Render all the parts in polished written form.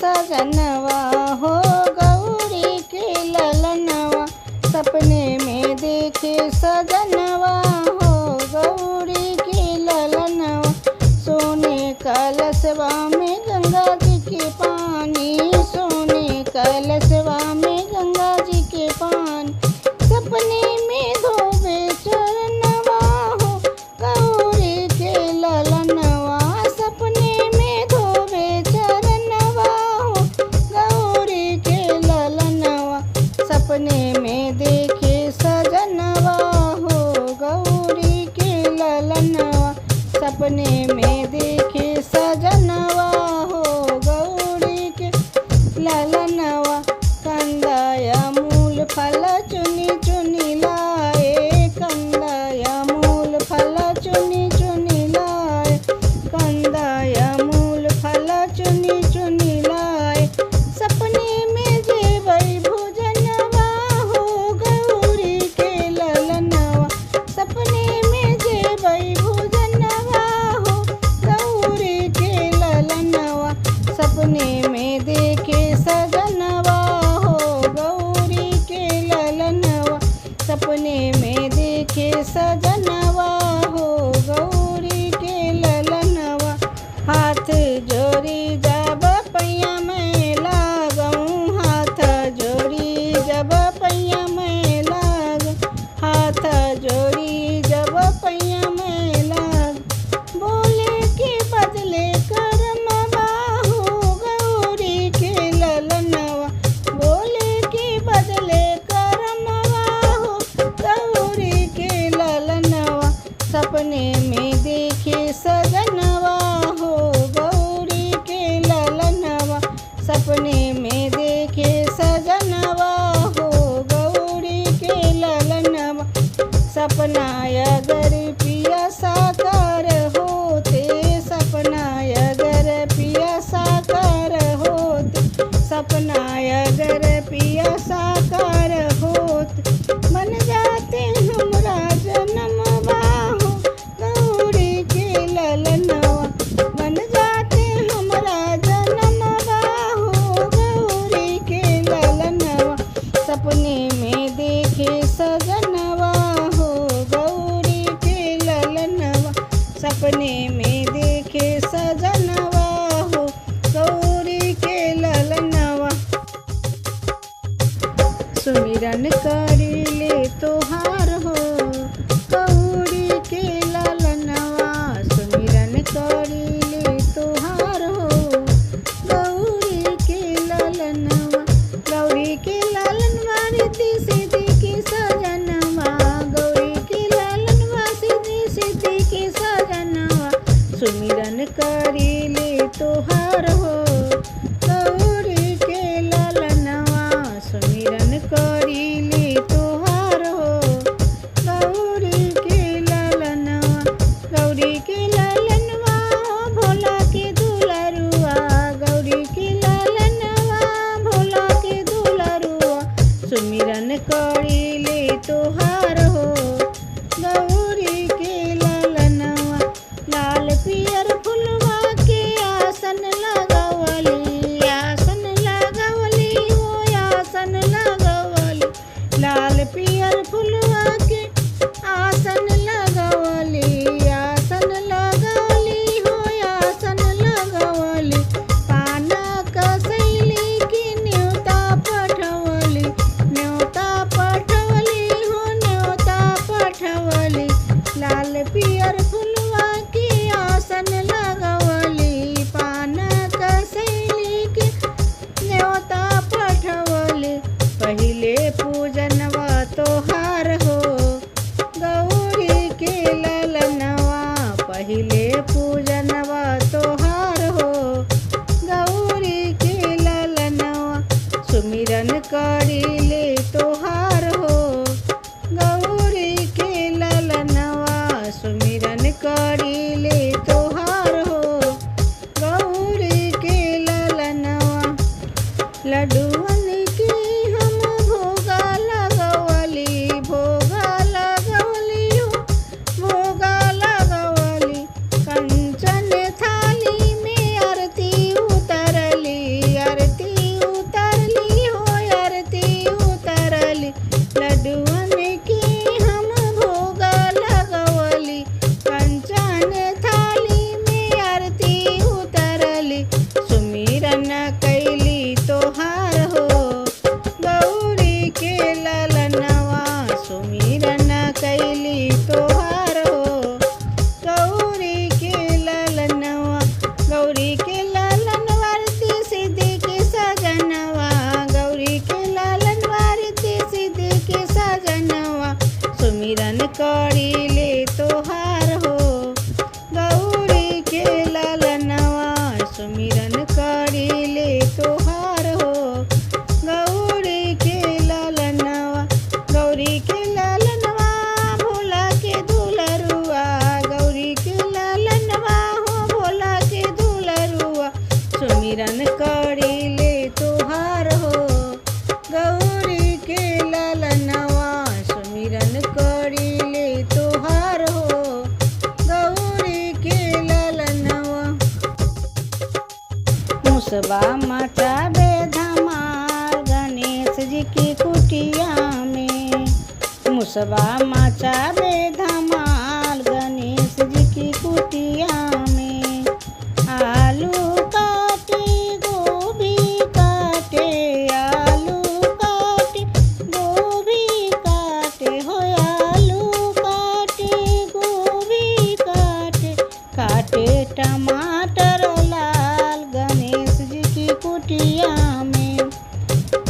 सजनवा हो गौरी के ललनवा, सपने में देखे सजनवा हो गौरी के ललनवा। सोने कलशवा में गंगा जी के पानी, सोने कलशवा में गंगा जी के पानी, सपने में धोबे चरणवा हो गौरी के ललनवा, सपने में धोबे चरणवा हो गौरी के ललनवा। सपने में देखे सजनवा हो गौरी के ललनवा, सपने में देखे सजनवा हो गौरी के ललनवा। कंदाया मूल फल चुनी चुनी लाए, कंदाया मूल फल चुनी चुनी लाए, कंदाया मूल फल चुनी चुनी लाए। सपने में जेबई भोजनवा हो गौरी के ललनवा, सपने में जेबई भोजनवा हो गौरी के ललनवा। सपने में देखे सजनवा हो गौरी के ललनवा, सपने में देखे सजनवा हो गौरी के ललनवा। हाथ जोड़ी जब पैया में लागऊं, हाथ जोड़ी जब पैया में लागूं, हाथ जोड़ी जब पैया में लाग। बोले के बदले करमवा हो गौरी के ललनवा, बोले के बदले करमवा हो गौरी के ललनवा। सपने में देखे सजनवा हो गौरी के ललनवा, सपने में देखे सजनवा हो गौरी के ललनवा। सपना अगर पिया साकार होते, सपना अगर पिया साकार होते, सपना अगर पिया साकार होते, बन जाते हमरा जनमवा हो गौरी के ललनवा, बन जाते हमरा जनमवा हो गौरी के ललनवा। सपने में देखे सजनवा हो गौरी के ललनवा, सपने में देखे सजनवा हो गौरी के ललनवा। सुमिरन करी ले तोहार हो गौरी के ललनवा, सुमिरन करी ले तोहार हो गौरी के ललनवा। गौरी के ललनवा रिद्धि सिद्धि की सजनवा, गौरी के ललनवा सिद्धि सिद्धि की सजनवा। सुमिरन करी ले तोहार हो गौरी के ललनवा, सुमिरन करी ले तोहार हो गौरी के ललनवा। गौरी के ललनवा भोला के दुलरुआ, गौरी के ललनवा भोला के दुलरुआ। सुमिरन करी ले तोहार हो गौरी के ललनवा। लाल पियर फुलवा के आसन लगवली, आसन लगवली हो आसन लगवली। लाल पियर फुलवा के आसन लगवली, आसन लगवली हो आसन लगवली। पाना कसैली की न्योता पठवली, न्योता पठवली हो न्योता पठवली। लाल पियर फुलवा के आसन लगवली, पाना कसैली के न्योता पठवली। पहिले पूजनवा तोहार हो गौरी के ललनवा, पहिले पूजनवा तोहार हो गौरी के ललनवा। सुमिरन करी ले तोहार हो गौरी के ललनवा, सुमिरन करी ले तोहार हो गौरी के ललनवा। लड्डुअन की हम भोगा लगवली, भोगा लगवली हो भोगा लगवली। कंचन थाली में आरती उतरली, करीले तोहार हो। गौरी के ललनवा सुमिरन करीले तोहार हो। गौरी के ललनवा गौरी के ललनवा भोला के दुलरुआ। गौरी के ललनवा हो भोला के दुलरुआ सुमिरन करीले तोहार हो। गौरी के ललनवा सुमिरन करीले तोहार हो। गौरी के ललनवा मुसबा मचावे धमाल गणेश जी की कुटिया में। मुसबा मचावे धमाल गणेश जी की कुटिया में। आलू काटे गोभी काटे आलू काटे गोभी काटे हो। आलू काटे गोभी काटे काटे टमाटर लाल गणेश जी की कुटिया में।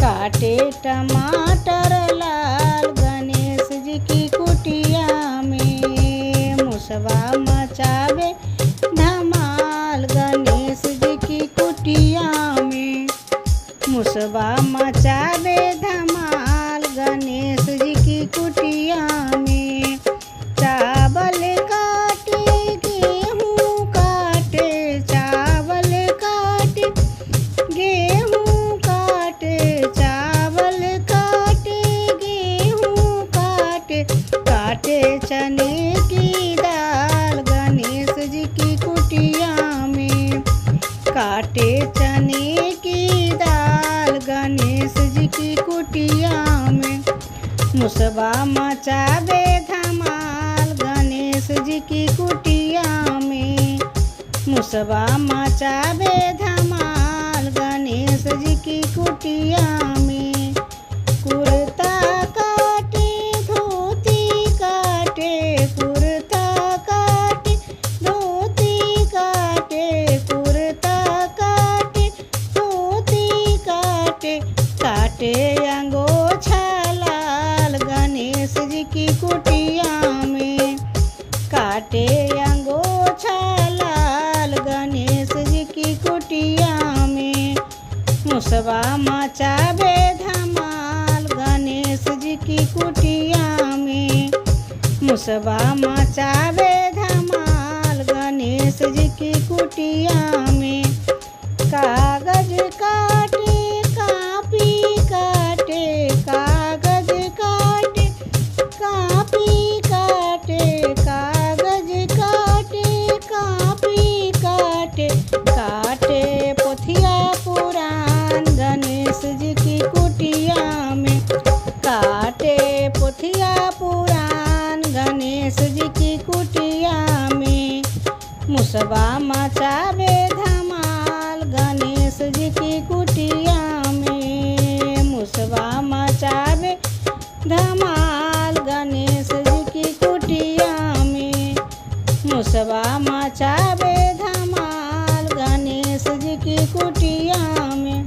काटे टमाटर लाल गणेश जी की कुटिया में। मुसबा मचावे धमाल गणेश जी की कुटिया में। मुसबा मचावे धमाल गणेश जी की कुटिया में। चावल काटे गेहूँ काटे चावल काटे गेहूँ काटे चावल काटे गेहूँ काटे काटे चने की दाल गणेश जी की कुटिया में। काटे चने की दाल गणेश जी की कुटिया में। मुसबा मचावे धमाल गणेश जी की कुटिया में। मुसबा मचावे धमाल गणेश जी की कुटिया में। कुर्ता काटे धोती काटे कुर्ता काटे धोती काटे कुर्ता काटे धोती काटे काटे अंगोछा लाल गणेश जी की कुटिया में। काटे अंगोछा लाल गणेश जी की कुटिया में। मुसबा मचावे धमाल गणेश जी की कुटिया में। मुसबा मचावे धमाल गणेश जी की कुटिया में। कागज काटे कापी काटे कागज काटे कापी काटे कागज काटे कापी काटे काटे पोथिया पुराण गणेश जी की कुटिया में। काटे पोथिया पुराण गणेश जी की कुटिया में। मुसबा मचावे धमाल गणेश जी की कुटिया में। मुसबा मचावे धमाल गणेश जी की कुटिया में। मुसबा मचावे धमाल गणेश जी की कुटिया में।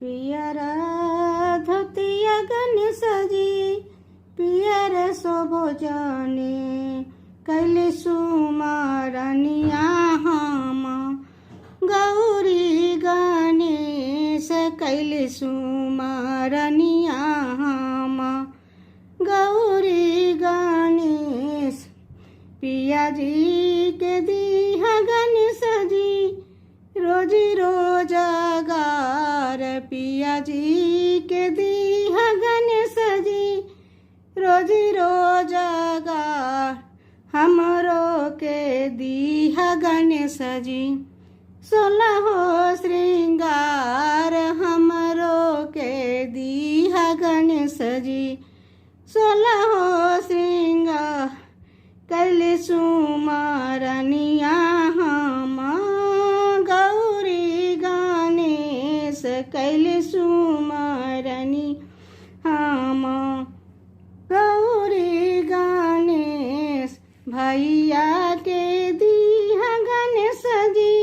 पियरा धोतिया गणेश जी पियर शोभो जाने। कैले सुमारनिया हम गौरी गणेश कैले सुमारनिया हम गौरी गणेश। पिया जी के दीहा गणेश जी रोजी रोजगार। पिया जी के दीहा गणेश जी रोजी रोजगार। हमरो के दीहा गणेश जी 16 श्रृंगार। हमरो के दीहा गणेश जी 16 श्रृंगार। कैले सुमारनिया हम गौरी गणेश कैले सुमारनी हम गौरी गणेश। भैया के दीहा गणेश जी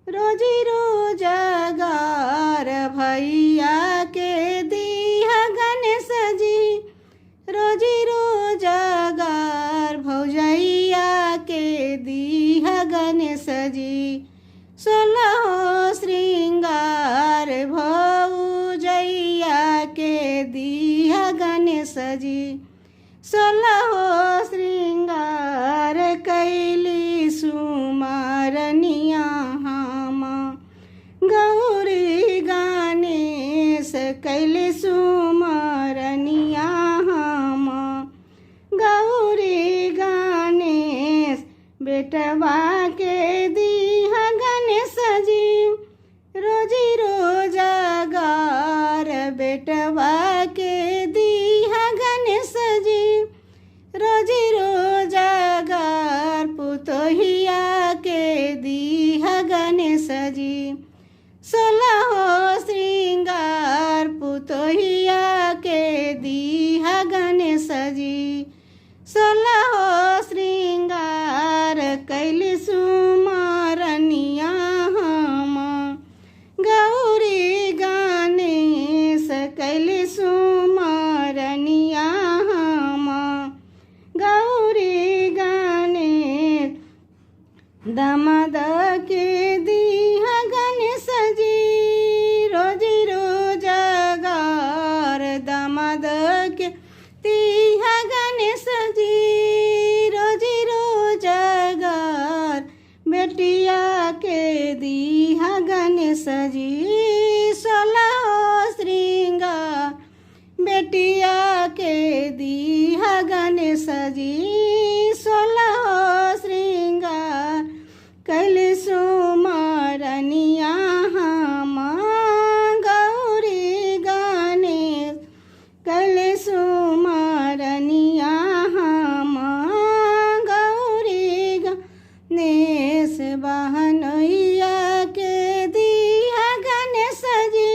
रोजी रोजगार। भैया के दीहा गणेश जी रोजी सजी। 16 श्रृंगार कैली सुमारनिया हामा। गौरी गणेश कैली सुमारनिया हामा। गौरी गणेश बेटवा के दीहा गणेश जी। रोजी रोजगार बेटवा के दीहा गणेश जी। रोजी रोजगार पुतोहिया के दीहा गणेश जी। 16 श्रृंगार पुतोहिया के दीहा गणेश जी। 16 श्रृंगार कैली सुमारनिया हामा। गौरी गणेश कैली सुमारनिया हामा। गौरी गणेश दामाद के दीहा गणेश जी। रोजी रोजगार दामाद के दीहा गणेश जी। रोजी रोजगार बेटिया के दीहा गणेश जी। 16 श्रृंगार बेटिया के दीहा गणेश जी। 16 श्रृंगार कैली सुमारनिया हामा। गौरी गणेश कैली सुमारनिया हामा। गौरी गणेश बहनोइया के दीहा गणेश जी।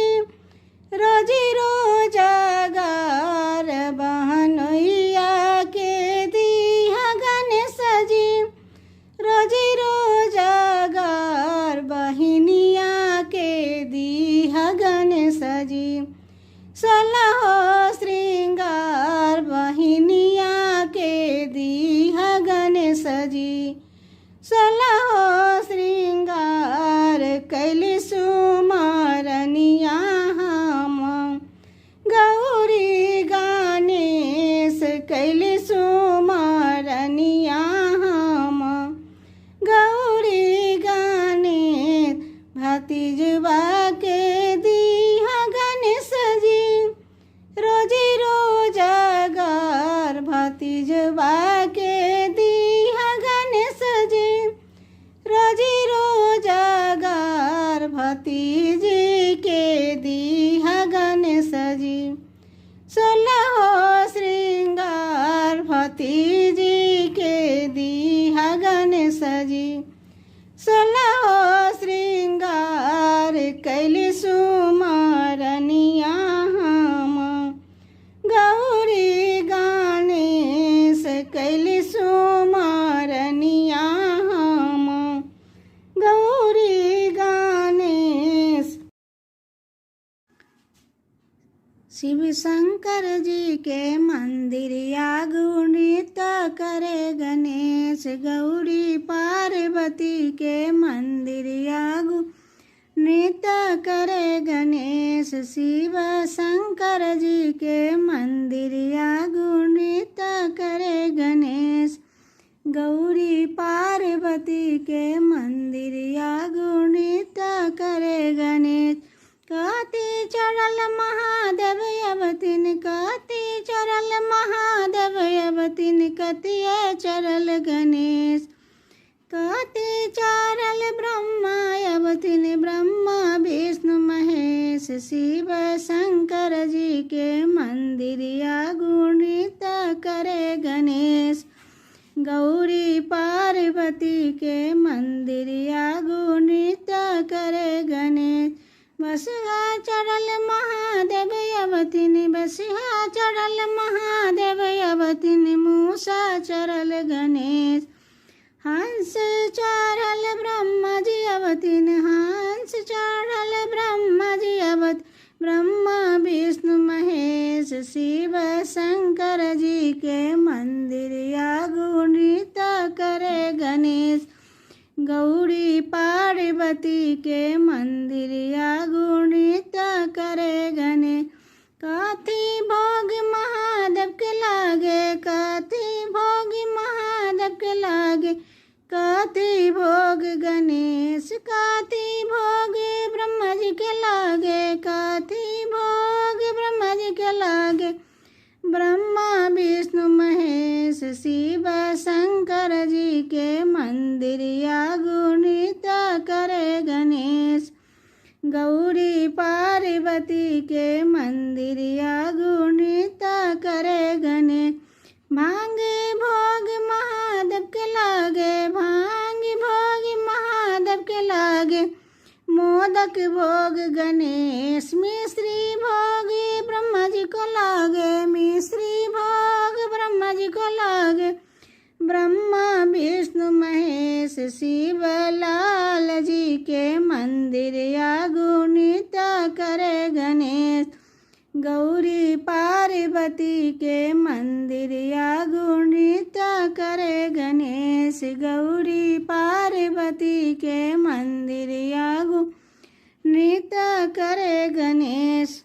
रोजी रोजगार बहनोइया के दीहा गणेश जी। रोजी रोजगार बहिनिया के दीहा गणेश जी। 16 श्रृंगार बहिनिया के दीहा गणेश जी। 16 श्रृंगार कैली सुमारनिया हामा। गौरी गणेश कैली सुमारनिया हामा। गौरी गणेश भतीजवा के दीहा गणेश जी। रोजी रोजगार भतीजवा के दीहा गणेश जी। रोजी रोजगार भतीजे के दीहा गणेश जी। 16 श्रृंगार भतीजी के दीहा गणेश जी। 16 श्रृंगार कैली सुमारनिया हामा। गौरी गणेश कैली सुमारनिया हामा। गौरी गणेश शिव शंकर जी के मंदिर आगू नृत्य करे गणेश। गौरी पार्वती के मंदिर आगू नृत्य करे गणेश। शिव शंकर जी के मंदिर आगू नृत्य करे गणेश। गौरी पार्वती के मंदिर आगू नृत्य करे गणेश। काती चढ़ल महादेव अवतिन। काती चढ़ल महादेव अवतिन। कतिया चढ़ल गणेश। काती चढ़ल ब्रह्मा अवतिन। ब्रह्मा विष्णु महेश। शिव शंकर जी के मंदिर आगू नृत्य करे गणेश। गौरी पार्वती के मंदिर आगू नृत्य करे गणेश। बसहा चढ़ल महादेव अवतिन। बसहा चढ़ल महादेव अवतिन। मूसा चढ़ल गणेश। हंस चढ़ल ब्रह्मा जी अवतिन। हंस चढ़ल ब्रह्मा जी अवत। ब्रह्मा विष्णु महेश। शिव शंकर जी के मंदिर आगू नृत्य करे गणेश। गौरी पार्वती के मंदिर आगू नृत्य करे गणेश। काती भोग महादेव के मंदिर आगू नृत्य करे गणेश। गौरी पार्वती के मंदिर आगू नृत्य करे गणेश। भांगे भोग महादेव के लागे, भांगे भोग महादेव के लागे, मोदक भोग गणेश। मिश्री भोग ब्रह्मा जी को लागे, मिश्री भोग ब्रह्मा जी को लागे। ब्रह्मा विष्णु महेश शिव लाल जी के मंदिर आगू नृत्य करे गणेश। गौरी पार्वती के मंदिर आगू नृत्य करे गणेश। गौरी पार्वती के मंदिर आगू नृत्य करे गणेश।